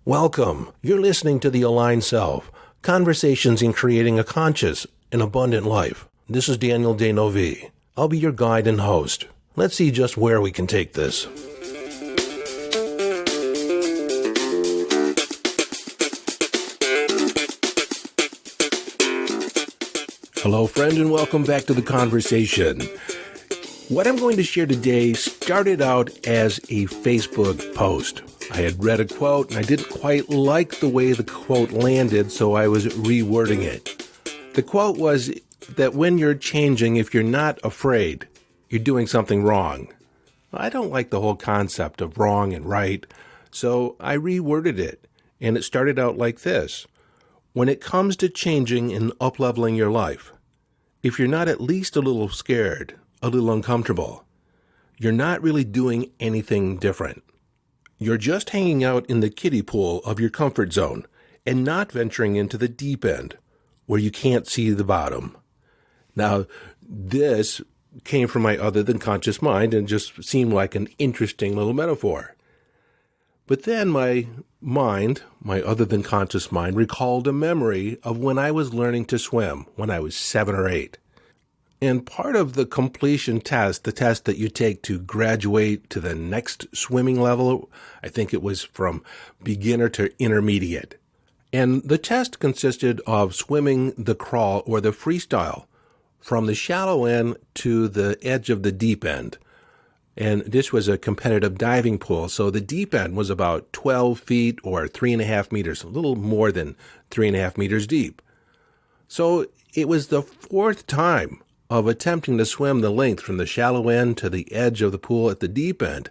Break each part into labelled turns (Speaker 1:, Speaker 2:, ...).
Speaker 1: Welcome. You're listening to The Aligned Self, Conversations in Creating a Conscious and Abundant Life. This is Daniel Denovi. I'll be your guide and host. Let's see just where we can take this. Hello, friend, and welcome back to the conversation. What I'm going to share today started out as a Facebook post. I had read a quote, and I didn't quite like the way the quote landed, so I was rewording it. The quote was that when you're changing, if you're not afraid, you're doing something wrong. I don't like the whole concept of wrong and right, so I reworded it, and it started out like this. When it comes to changing and up-leveling your life, if you're not at least a little scared, a little uncomfortable, you're not really doing anything different. You're just hanging out in the kiddie pool of your comfort zone and not venturing into the deep end where you can't see the bottom. Now, this came from my other than conscious mind and just seemed like an interesting little metaphor. But then my mind, my other than conscious mind, recalled a memory of when I was learning to swim when I was 7 or 8. And part of the completion test, the test that you take to graduate to the next swimming level, I think it was from beginner to intermediate. And the test consisted of swimming the crawl or the freestyle from the shallow end to the edge of the deep end. And this was a competitive diving pool, so the deep end was about 12 feet or 3.5 meters, a little more than 3.5 meters deep. So it was the 4th time of attempting to swim the length from the shallow end to the edge of the pool at the deep end,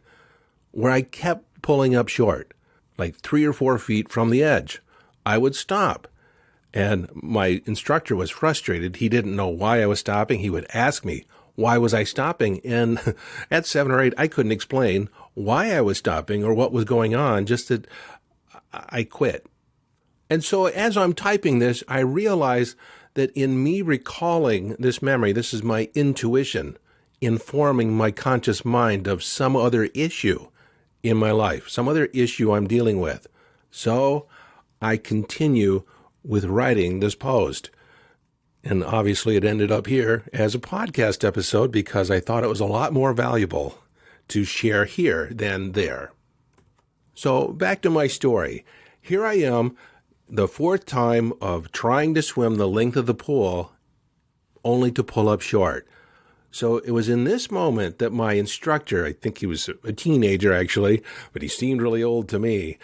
Speaker 1: where I kept pulling up short, like 3 or 4 feet from the edge. I would stop, and my instructor was frustrated. He didn't know why I was stopping. He would ask me, why was I stopping? And at 7 or 8, I couldn't explain why I was stopping or what was going on, just that I quit. And so as I'm typing this, I realized that in me recalling this memory, this is my intuition informing my conscious mind of some other issue in my life, some other issue I'm dealing with. So I continue with writing this post. And obviously it ended up here as a podcast episode because I thought it was a lot more valuable to share here than there. So back to my story. Here I am, the 4th time of trying to swim the length of the pool, only to pull up short. So it was in this moment that my instructor, I think he was a teenager actually, but he seemed really old to me,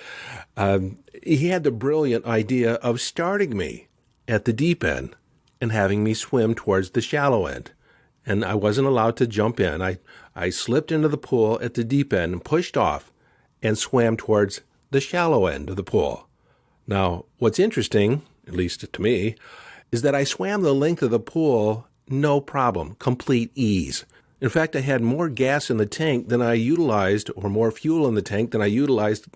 Speaker 1: he had the brilliant idea of starting me at the deep end and having me swim towards the shallow end. And I wasn't allowed to jump in. I slipped into the pool at the deep end and pushed off and swam towards the shallow end of the pool. Now, what's interesting, at least to me, is that I swam the length of the pool, no problem, complete ease. In fact, I had more gas in the tank than I utilized, or more fuel in the tank than I utilized,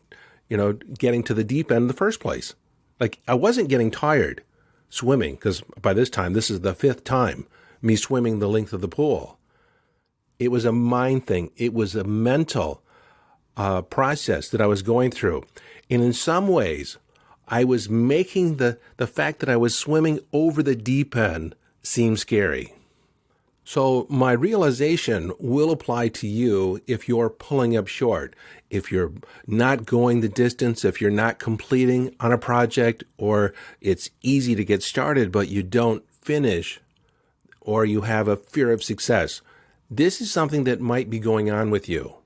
Speaker 1: getting to the deep end in the first place. Like, I wasn't getting tired swimming, because by this time, this is the 5th time, me swimming the length of the pool. It was a mind thing. It was a mental process that I was going through. And in some ways, I was making the fact that I was swimming over the deep end seem scary. So my realization will apply to you if you're pulling up short, if you're not going the distance, if you're not completing on a project, or it's easy to get started but you don't finish, or you have a fear of success. This is something that might be going on with you.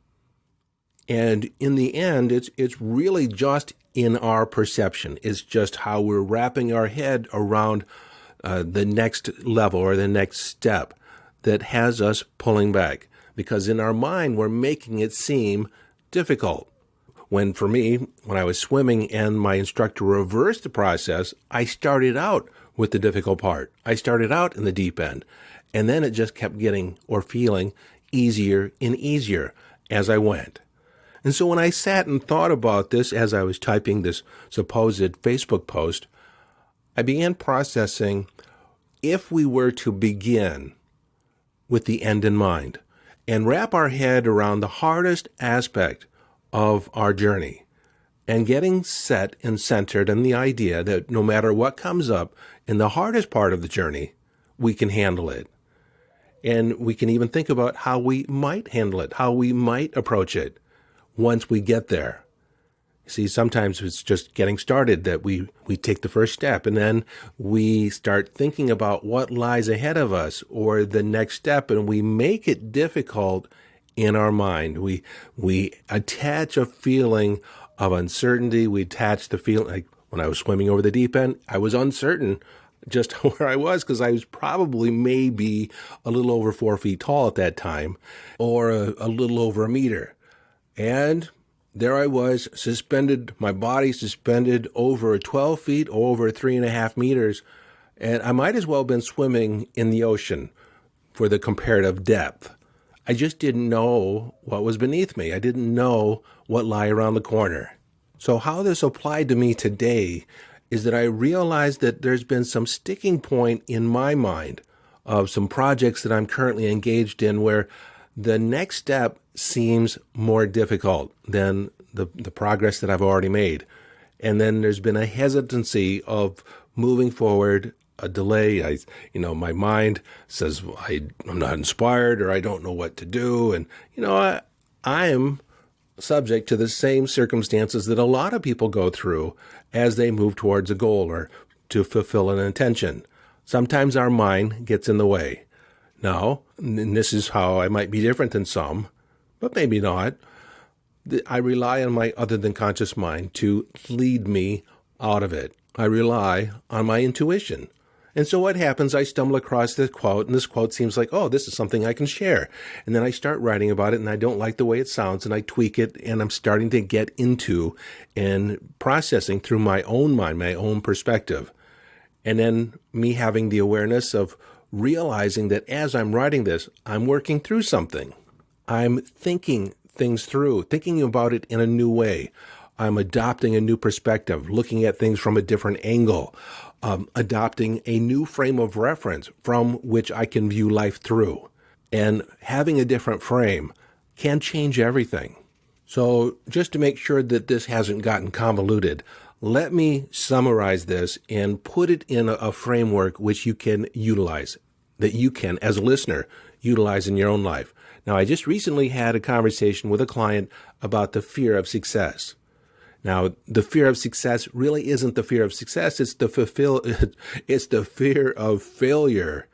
Speaker 1: And in the end, it's really just in our perception. It's just how we're wrapping our head around the next level or the next step that has us pulling back. Because in our mind, we're making it seem difficult. When for me, when I was swimming and my instructor reversed the process, I started out with the difficult part. I started out in the deep end. And then it just kept getting or feeling easier and easier as I went. And so when I sat and thought about this as I was typing this supposed Facebook post, I began processing if we were to begin with the end in mind and wrap our head around the hardest aspect of our journey, and getting set and centered in the idea that no matter what comes up in the hardest part of the journey, we can handle it. And we can even think about how we might handle it, how we might approach it once we get there. See, sometimes it's just getting started that we take the first step, and then we start thinking about what lies ahead of us or the next step, and we make it difficult in our mind. We attach a feeling of uncertainty. We attach the feeling, like when I was swimming over the deep end, I was uncertain just where I was because I was probably maybe a little over 4 feet tall at that time, or a little over a meter. And there I was, suspended, my body suspended over 12 feet, over 3.5 meters, and I might as well have been swimming in the ocean for the comparative depth. I just didn't know what was beneath me. I didn't know what lay around the corner. So how this applied to me today is that I realized that there's been some sticking point in my mind of some projects that I'm currently engaged in where the next step seems more difficult than the progress that I've already made. And then there's been a hesitancy of moving forward, a delay. My mind says, well, I'm not inspired, or I don't know what to do. And, I am subject to the same circumstances that a lot of people go through as they move towards a goal or to fulfill an intention. Sometimes our mind gets in the way. Now, and this is how I might be different than some, but maybe not. I rely on my other than conscious mind to lead me out of it. I rely on my intuition. And so what happens, I stumble across this quote, and this quote seems like, oh, this is something I can share. And then I start writing about it, and I don't like the way it sounds, and I tweak it, and I'm starting to get into and processing through my own mind, my own perspective. And then me having the awareness of realizing that as I'm writing this, I'm working through something. I'm thinking things through, thinking about it in a new way. I'm adopting a new perspective, looking at things from a different angle, adopting a new frame of reference from which I can view life through. And having a different frame can change everything. So just to make sure that this hasn't gotten convoluted, let me summarize this and put it in a framework which you can utilize, that you can, as a listener, utilize in your own life. Now, I just recently had a conversation with a client about the fear of success. Now, the fear of success really isn't the fear of success. It's the fear of failure,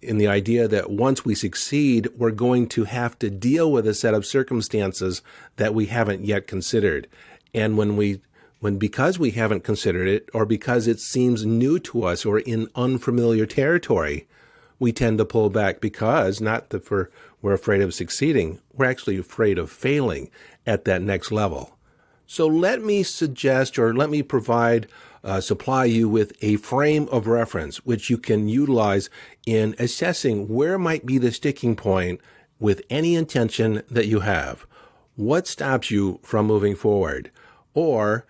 Speaker 1: in the idea that once we succeed, we're going to have to deal with a set of circumstances that we haven't yet considered. And because we haven't considered it, or because it seems new to us or in unfamiliar territory, we tend to pull back because we're afraid of succeeding. We're actually afraid of failing at that next level. So let me suggest, or let me supply you with a frame of reference which you can utilize in assessing where might be the sticking point with any intention that you have. What stops you from moving forward? Or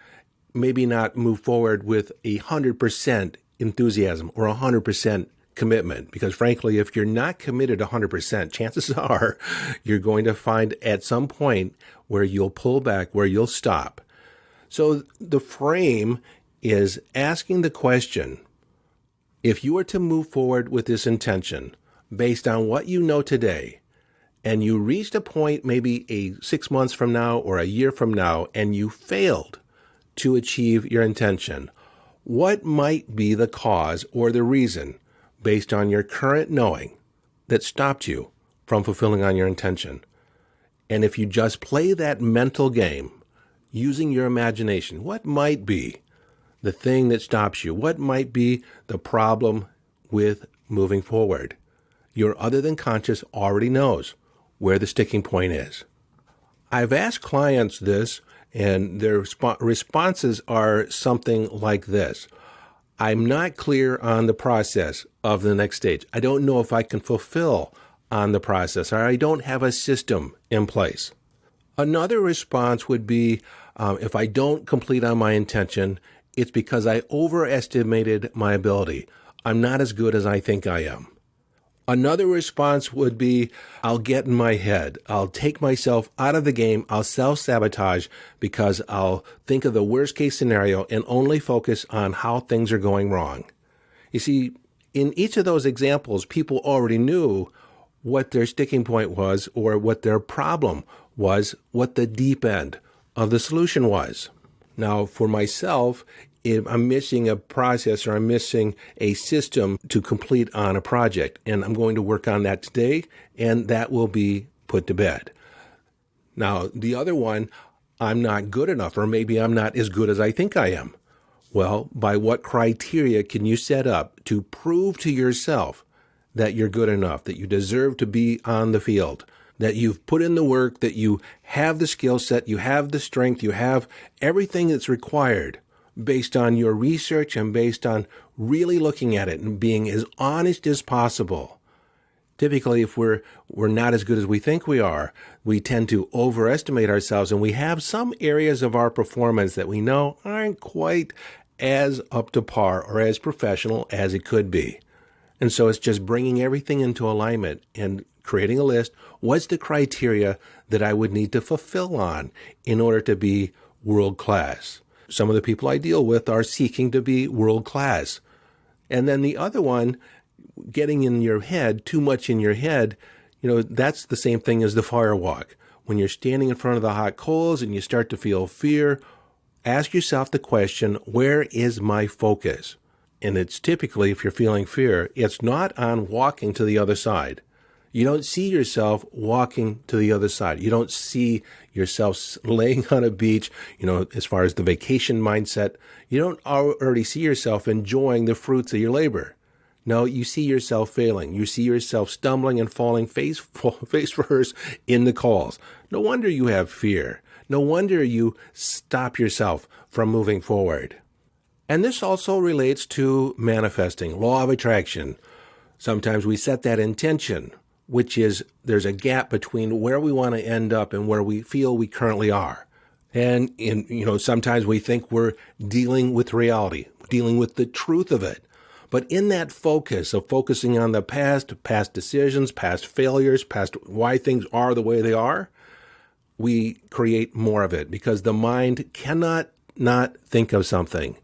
Speaker 1: maybe not move forward with 100% enthusiasm or 100% commitment. Because frankly, if you're not committed 100%, chances are you're going to find at some point where you'll pull back, where you'll stop. So the frame is asking the question, if you were to move forward with this intention based on what you know today, and you reached a point maybe 6 months from now or a year from now, and you failed to achieve your intention, what might be the cause or the reason based on your current knowing that stopped you from fulfilling on your intention? And if you just play that mental game using your imagination, what might be the thing that stops you? What might be the problem with moving forward? Your other than conscious already knows where the sticking point is. I've asked clients this, and their responses are something like this. I'm not clear on the process of the next stage. I don't know if I can fulfill on the process, or I don't have a system in place. Another response would be, if I don't complete on my intention, it's because I overestimated my ability. I'm not as good as I think I am. Another response would be, I'll get in my head. I'll take myself out of the game. I'll self-sabotage because I'll think of the worst case scenario and only focus on how things are going wrong. You see, in each of those examples, people already knew what their sticking point was or what their problem was, what the deep end of the solution was. Now, for myself, if I'm missing a process or I'm missing a system to complete on a project, and I'm going to work on that today, and that will be put to bed. Now, the other one, I'm not good enough, or maybe I'm not as good as I think I am. Well, by what criteria can you set up to prove to yourself that you're good enough, that you deserve to be on the field, that you've put in the work, that you have the skill set, you have the strength, you have everything that's required based on your research and based on really looking at it and being as honest as possible. Typically, if we're not as good as we think we are, we tend to overestimate ourselves, and we have some areas of our performance that we know aren't quite as up to par or as professional as it could be. And so it's just bringing everything into alignment and creating a list. What's the criteria that I would need to fulfill on in order to be world class? Some of the people I deal with are seeking to be world class. And then the other one, getting in your head, too much in your head, that's the same thing as the fire walk. When you're standing in front of the hot coals and you start to feel fear, ask yourself the question, where is my focus? And it's typically, if you're feeling fear, it's not on walking to the other side. You don't see yourself walking to the other side. You don't see yourself laying on a beach, as far as the vacation mindset. You don't already see yourself enjoying the fruits of your labor. No, you see yourself failing. You see yourself stumbling and falling face first in the coals. No wonder you have fear. No wonder you stop yourself from moving forward. And this also relates to manifesting, law of attraction. Sometimes we set that intention, which is there's a gap between where we want to end up and where we feel we currently are. And sometimes we think we're dealing with reality, dealing with the truth of it. But in that focus of focusing on the past decisions, past failures, past why things are the way they are, we create more of it because the mind cannot not think of something.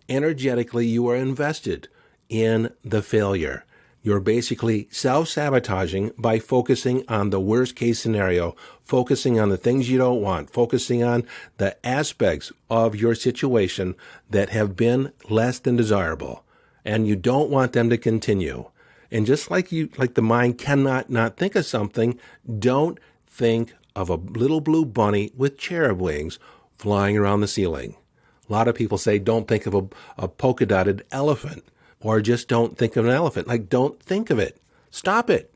Speaker 1: Energetically, you are invested in the failure. You're basically self-sabotaging by focusing on the worst-case scenario, focusing on the things you don't want, focusing on the aspects of your situation that have been less than desirable, and you don't want them to continue. And just like the mind cannot not think of something, don't think of a little blue bunny with cherub wings flying around the ceiling. A lot of people say don't think of a polka-dotted elephant. Or just don't think of an elephant. Don't think of it. Stop it.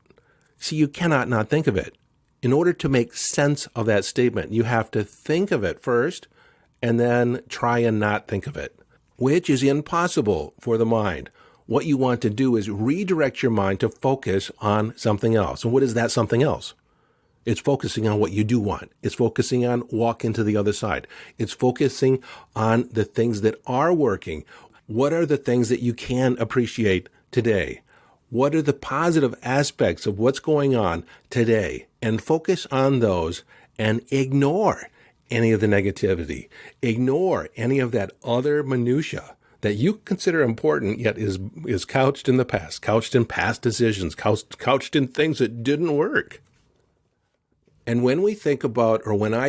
Speaker 1: See, you cannot not think of it. In order to make sense of that statement, you have to think of it first and then try and not think of it, which is impossible for the mind. What you want to do is redirect your mind to focus on something else. And what is that something else? It's focusing on what you do want. It's focusing on walking to the other side. It's focusing on the things that are working. What are the things that you can appreciate today? What are the positive aspects of what's going on today? And focus on those and ignore any of the negativity. Ignore any of that other minutia that you consider important, yet is couched in the past, couched in past decisions, couched in things that didn't work. And when I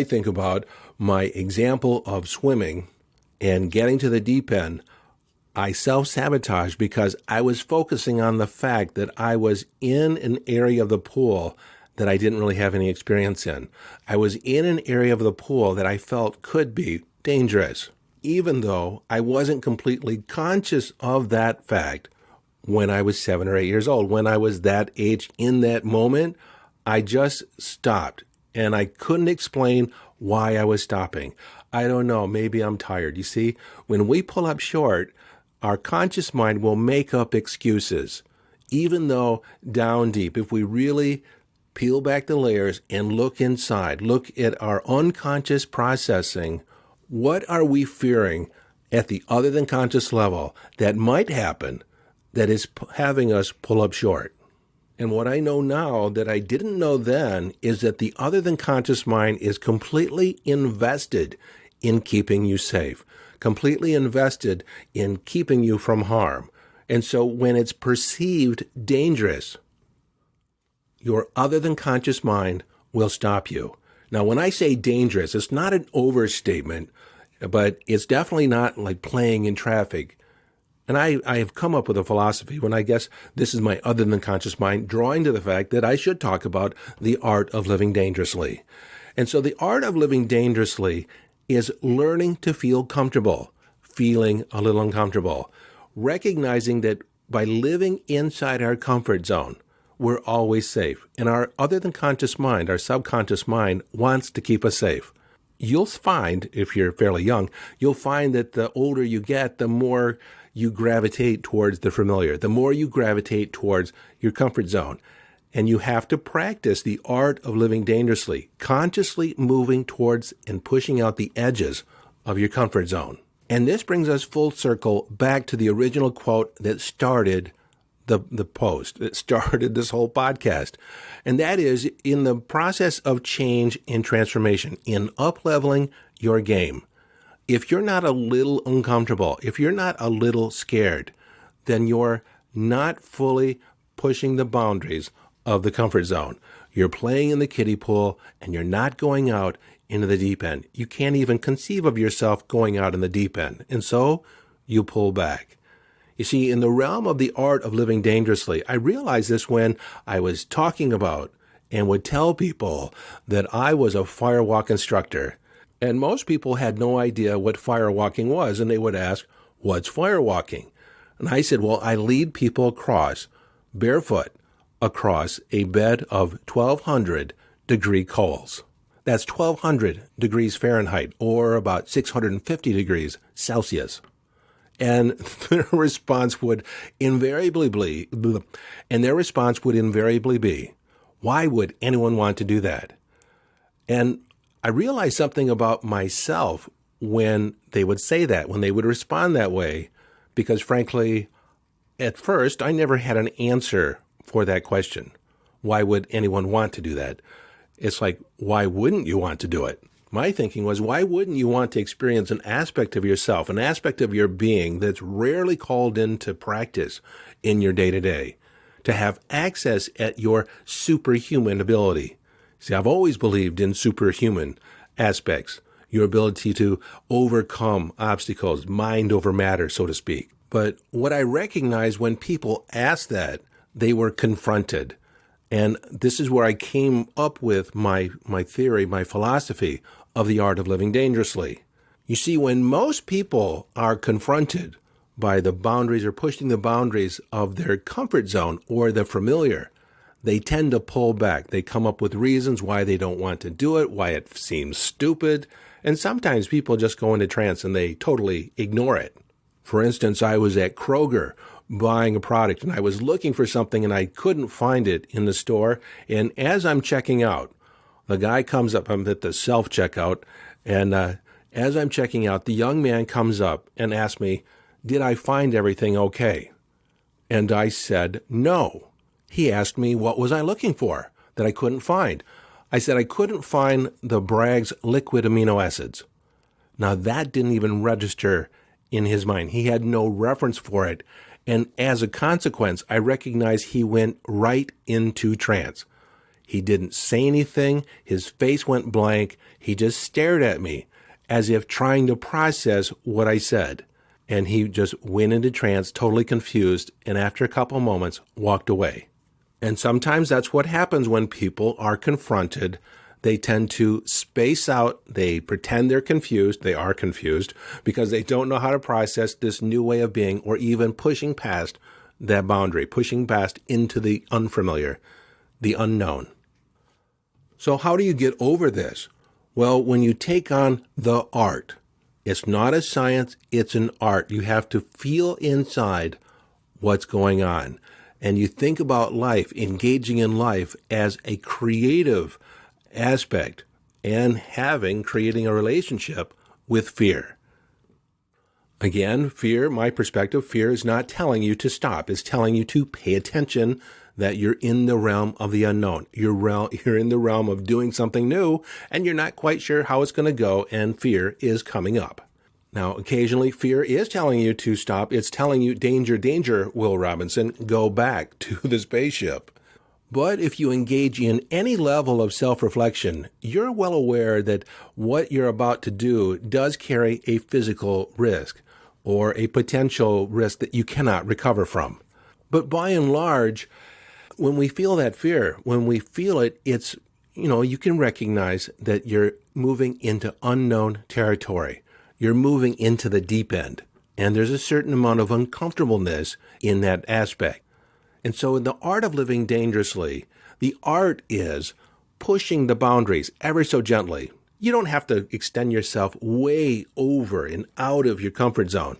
Speaker 1: think about my example of swimming and getting to the deep end, I self-sabotaged because I was focusing on the fact that I was in an area of the pool that I didn't really have any experience in. I was in an area of the pool that I felt could be dangerous, even though I wasn't completely conscious of that fact when I was 7 or 8 years old. When I was that age in that moment, I just stopped, and I couldn't explain why I was stopping. I don't know, maybe I'm tired. You see, when we pull up short, our conscious mind will make up excuses, even though down deep, if we really peel back the layers and look inside, look at our unconscious processing, what are we fearing at the other than conscious level that might happen that is having us pull up short? And what I know now that I didn't know then is that the other than conscious mind is completely invested in keeping you safe, completely invested in keeping you from harm. And so when it's perceived dangerous, your other than conscious mind will stop you. Now, when I say dangerous, it's not an overstatement, but it's definitely not like playing in traffic. And I have come up with a philosophy when I guess this is my other than conscious mind, drawing to the fact that I should talk about the art of living dangerously. And so the art of living dangerously is learning to feel comfortable, feeling a little uncomfortable, recognizing that by living inside our comfort zone, we're always safe. And our other than conscious mind, our subconscious mind, wants to keep us safe. You'll find, if you're fairly young, you'll find that the older you get, the more you gravitate towards the familiar, the more you gravitate towards your comfort zone. And you have to practice the art of living dangerously, consciously moving towards and pushing out the edges of your comfort zone. And this brings us full circle back to the original quote that started the post, that started this whole podcast. And that is, in the process of change and transformation, in up-leveling your game, if you're not a little uncomfortable, if you're not a little scared, then you're not fully pushing the boundaries of the comfort zone. You're playing in the kiddie pool and you're not going out into the deep end. You can't even conceive of yourself going out in the deep end. And so you pull back. You see, in the realm of the art of living dangerously, I realized this when I was talking about and would tell people that I was a firewalk instructor. And most people had no idea what firewalking was, and they would ask, "What's firewalking?" And I said, well, I lead people across, barefoot, across a bed of 1,200 degree coals. That's 1,200 degrees Fahrenheit, or about 650 degrees Celsius. And their response would invariably be, why would anyone want to do that? And I realized something about myself when they would say that, when they would respond that way, because frankly, at first, I never had an answer for that question. Why would anyone want to do that? It's like, why wouldn't you want to do it? My thinking was, why wouldn't you want to experience an aspect of yourself, an aspect of your being that's rarely called into practice in your day-to-day, to have access at your superhuman ability? See, I've always believed in superhuman aspects, your ability to overcome obstacles, mind over matter, so to speak. But what I recognized when people asked that, they were confronted. And this is where I came up with my theory, my philosophy of the art of living dangerously. You see, when most people are confronted by the boundaries or pushing the boundaries of their comfort zone or the familiar, they tend to pull back. They come up with reasons why they don't want to do it, why it seems stupid. And sometimes people just go into trance and they totally ignore it. For instance, I was at Kroger buying a product and I was looking for something and I couldn't find it in the store. And as I'm checking out, the guy comes up, I'm at the self-checkout, and as I'm checking out, the young man comes up and asks me, did I find everything okay? And I said, no. He asked me, what was I looking for that I couldn't find? I said, I couldn't find the Bragg's liquid amino acids. Now that didn't even register in his mind. He had no reference for it. And as a consequence, I recognized he went right into trance. He didn't say anything. His face went blank. He just stared at me as if trying to process what I said. And he just went into trance, totally confused, and after a couple moments, walked away. And sometimes that's what happens when people are confronted. They tend to space out. They pretend they're confused. They are confused because they don't know how to process this new way of being, or even pushing past that boundary, pushing past into the unfamiliar, the unknown. So how do you get over this? Well, when you take on the art, it's not a science, it's an art. You have to feel inside what's going on. And you think about life, engaging in life as a creative aspect and creating a relationship with fear. Again, fear, my perspective, fear is not telling you to stop. It's telling you to pay attention that you're in the realm of the unknown. You're in the realm of doing something new, and you're not quite sure how it's going to go, and fear is coming up. Now, occasionally, fear is telling you to stop. It's telling you, danger, danger, Will Robinson, go back to the spaceship. But if you engage in any level of self-reflection, you're well aware that what you're about to do does carry a physical risk or a potential risk that you cannot recover from. But by and large, when we feel that fear, when we feel it, it's, you can recognize that you're moving into unknown territory. You're moving into the deep end. And there's a certain amount of uncomfortableness in that aspect. And so in the art of living dangerously, the art is pushing the boundaries ever so gently. You don't have to extend yourself way over and out of your comfort zone.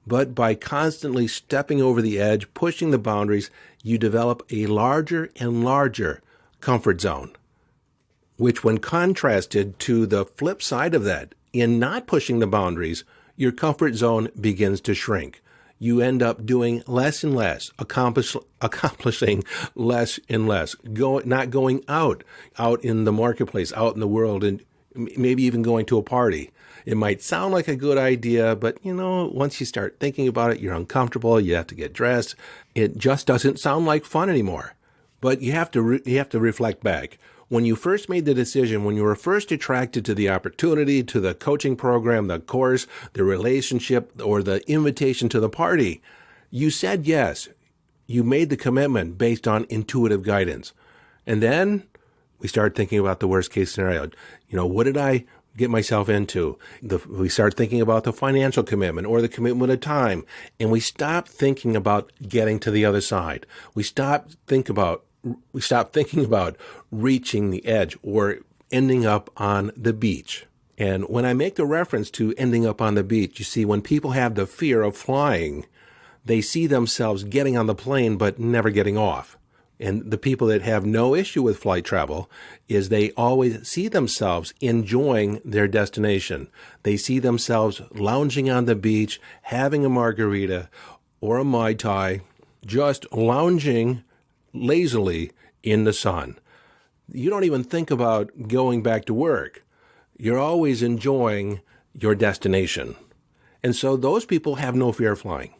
Speaker 1: But by constantly stepping over the edge, pushing the boundaries, you develop a larger and larger comfort zone, which when contrasted to the flip side of that, in not pushing the boundaries, your comfort zone begins to shrink. You end up doing less and less, accomplishing less and less, not going out in the marketplace, out in the world, and maybe even going to a party. It might sound like a good idea, but once you start thinking about it, you're uncomfortable. You have to get dressed. It just doesn't sound like fun anymore. But you have to reflect back. When you first made the decision, when you were first attracted to the opportunity, to the coaching program, the course, the relationship, or the invitation to the party, you said yes. You made the commitment based on intuitive guidance. And then we start thinking about the worst case scenario. What did I get myself into? We start thinking about the financial commitment or the commitment of time. And we stop thinking about getting to the other side. We stop thinking about reaching the edge or ending up on the beach. And when I make the reference to ending up on the beach, you see, when people have the fear of flying, they see themselves getting on the plane but never getting off. And the people that have no issue with flight travel is they always see themselves enjoying their destination. They see themselves lounging on the beach, having a margarita or a Mai Tai, just lounging lazily in the sun. You don't even think about going back to work. You're always enjoying your destination. And so those people have no fear of flying.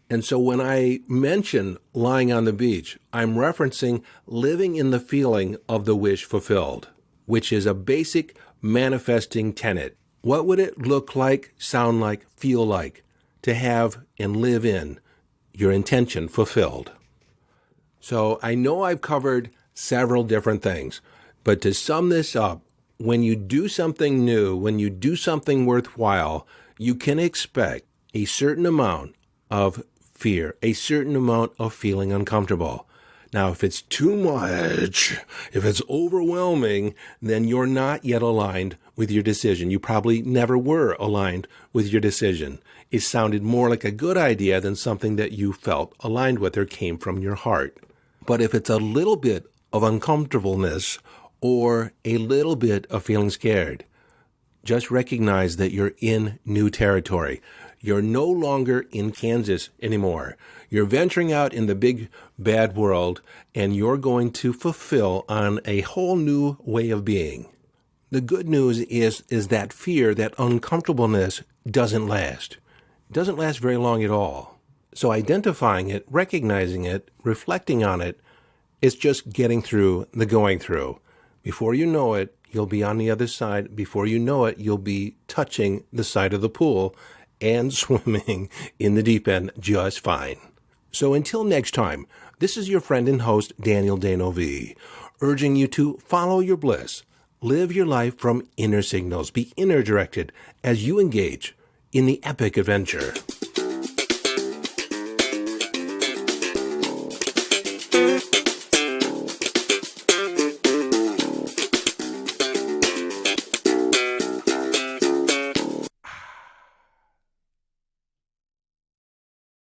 Speaker 1: And so when I mention lying on the beach, I'm referencing living in the feeling of the wish fulfilled, which is a basic manifesting tenet. What would it look like, sound like, feel like to have and live in your intention fulfilled? So I know I've covered several different things, but to sum this up, when you do something new, when you do something worthwhile, you can expect a certain amount of fear, a certain amount of feeling uncomfortable. Now, if it's too much, if it's overwhelming, then you're not yet aligned with your decision. You probably never were aligned with your decision. It sounded more like a good idea than something that you felt aligned with or came from your heart. But if it's a little bit of uncomfortableness or a little bit of feeling scared, just recognize that you're in new territory. You're no longer in Kansas anymore. You're venturing out in the big, bad world, and you're going to fulfill on a whole new way of being. The good news is that fear, that uncomfortableness, doesn't last. It doesn't last very long at all. So identifying it, recognizing it, reflecting on it, it's just getting through the going through. Before you know it, you'll be on the other side. Before you know it, you'll be touching the side of the pool and swimming in the deep end just fine. So until next time, this is your friend and host, Daniel Danovi, urging you to follow your bliss, live your life from inner signals, be inner directed as you engage in the epic adventure.